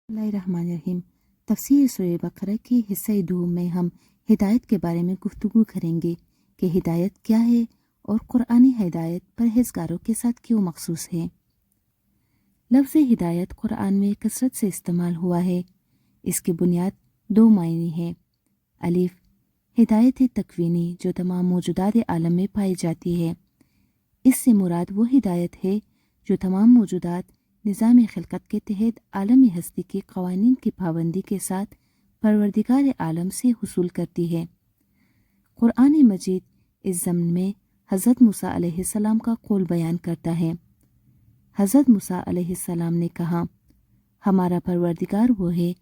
बिस्मिल्लाहिर्रहमानिर्रहीम। तफसीर सूरह बकरा की हिस्सा 2 में हम हिदायत के बारे में गुफ्तगू करेंगे कि हिदायत क्या है और कुरानी हिदायत परहेजगारों के साथ क्यों मखसूस है। लफ्ज़ हिदायत कुरान में कसरत से इस्तेमाल हुआ है। इसकी बुनियाद 2 मायने हैं। अलिफ हिदायत तकवीनी जो तमाम मौजूदात आलम में पाई जाती है। इससे मुराद वो हिदायत है जो तमाम मौजूदात निज़ाम खिलकत के तहत आलमी हस्ती के क़वानीन की पाबंदी के साथ परवरदिगार आलम से हुसूल करती है। कुरान मजीद इस ज़म्न में हज़रत मूसा अलैहिस्सलाम का कौल बयान करता है। हज़रत मूसा अलैहिस्सलाम ने कहा, हमारा परवरदिगार वो है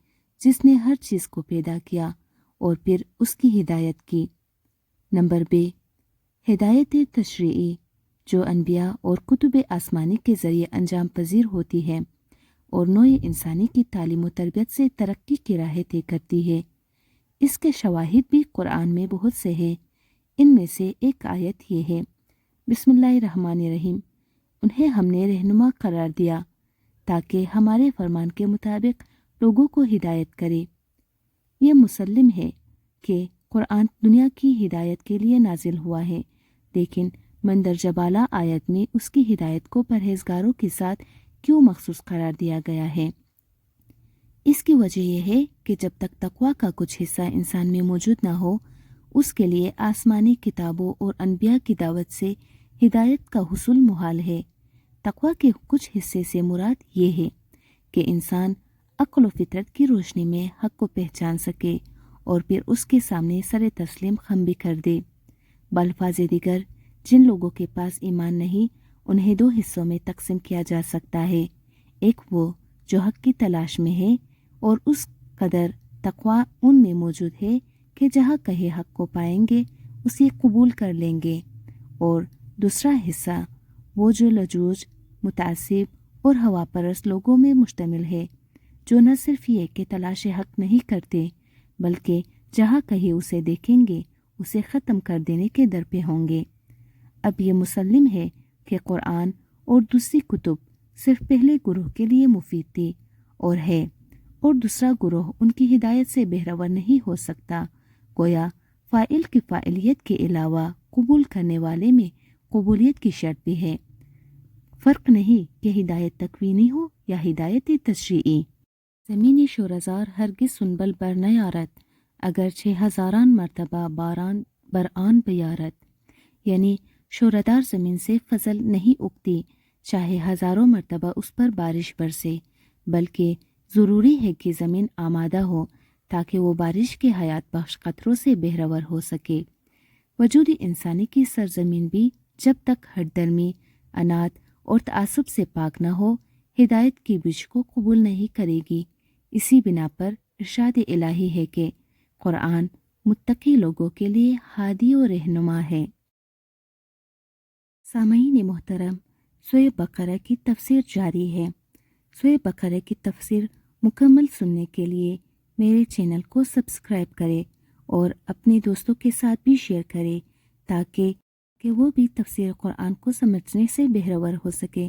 जिसने हर चीज़ को पैदा किया और फिर उसकी हिदायत की। नंबर बे हिदायत तशरीई जो अनबिया और कुतुब आसमानी के ज़रिए अंजाम पजीर होती है और नोए इंसानी की तालीम व तरबियत से तरक्की की राह तय करती है। इसके शवाहिद भी कुरान में बहुत से हैं। इनमें से एक आयत ये है, बिस्मिल्लाहिर्रहमानिर्रहीम, उन्हें हमने रहनुमा करार दिया ताकि हमारे फरमान के मुताबिक लोगों को हिदायत करे। यह मुसल्लिम है कि कुरान दुनिया की हिदायत के लिए नाजिल हुआ है, लेकिन मंदरजा बाला आयत में उसकी हिदायत को परहेजगारों के साथ क्यों मखसूस करार दिया गया है। इसकी वजह यह है कि जब तक तकवा का कुछ हिस्सा इंसान में मौजूद ना हो, उसके लिए आसमानी किताबों और अनबिया की दावत से हिदायत का हुसूल मुहाल है। तकवा के कुछ हिस्से से मुराद ये है कि इंसान अक्ल व फितरत की रोशनी में हक को पहचान सके और फिर उसके सामने सर तस्लीम खम भी कर दे। बल्फाज़े दिगर, जिन लोगों के पास ईमान नहीं, उन्हें 2 हिस्सों में तकसीम किया जा सकता है। एक वो जो हक की तलाश में है और उस कदर तकवा उनमें मौजूद है कि जहाँ कहे हक को पाएंगे उसे कबूल कर लेंगे, और दूसरा हिस्सा वो जो लजूज, मुतासिब और हवा परस्त लोगों में मुश्तमिल है, जो न सिर्फ ये कि तलाश हक नहीं करते बल्कि जहाँ कहे उसे देखेंगे उसे ख़त्म कर देने के दर पे होंगे। अब ये मुसल्लिम है कि कुरान और दूसरी कुतुब सिर्फ पहले गुरूह के लिए मुफीद थी और है, और दूसरा गुरूह उनकी हिदायत से बेहरवर नहीं हो सकता। गोया फ़ाइल की फ़ाइलियत के अलावा कबूल करने वाले में कबूलियत की शर्त भी है। फ़र्क नहीं कि हिदायत तकवीनी हो या हिदायत तशरीई। ज़मीनी शोरज़ार हरगिज़ सुनबल बर नयारत अगर 6000 मरतबा बारान बरआन बयारत, यानी शोरदार ज़मीन से फजल नहीं उगती चाहे हज़ारों मरतबा उस पर बारिश बरसे, बल्कि ज़रूरी है कि ज़मीन आमादा हो ताकि वो बारिश के हयात बख्श क़तरों से बेहरवर हो सके। वजूदी इंसानी की सरजमीन भी जब तक हठधर्मी, अनाद और तआसुब से पाक न हो, हिदायत की बीज को कबूल नहीं करेगी। इसी बिना पर इरशाद इलाही है कि कुरान मुत्तकी लोगों के लिए हादी और रहनुमा है। सामईन मोहतरम, सूरह बकरा की तफसीर जारी है। सूरह बकरा की तफसीर मुकम्मल सुनने के लिए मेरे चैनल को सब्सक्राइब करें और अपने दोस्तों के साथ भी शेयर करें ताकि वो भी तफसीर कुरान को समझने से बेहरवर हो सके।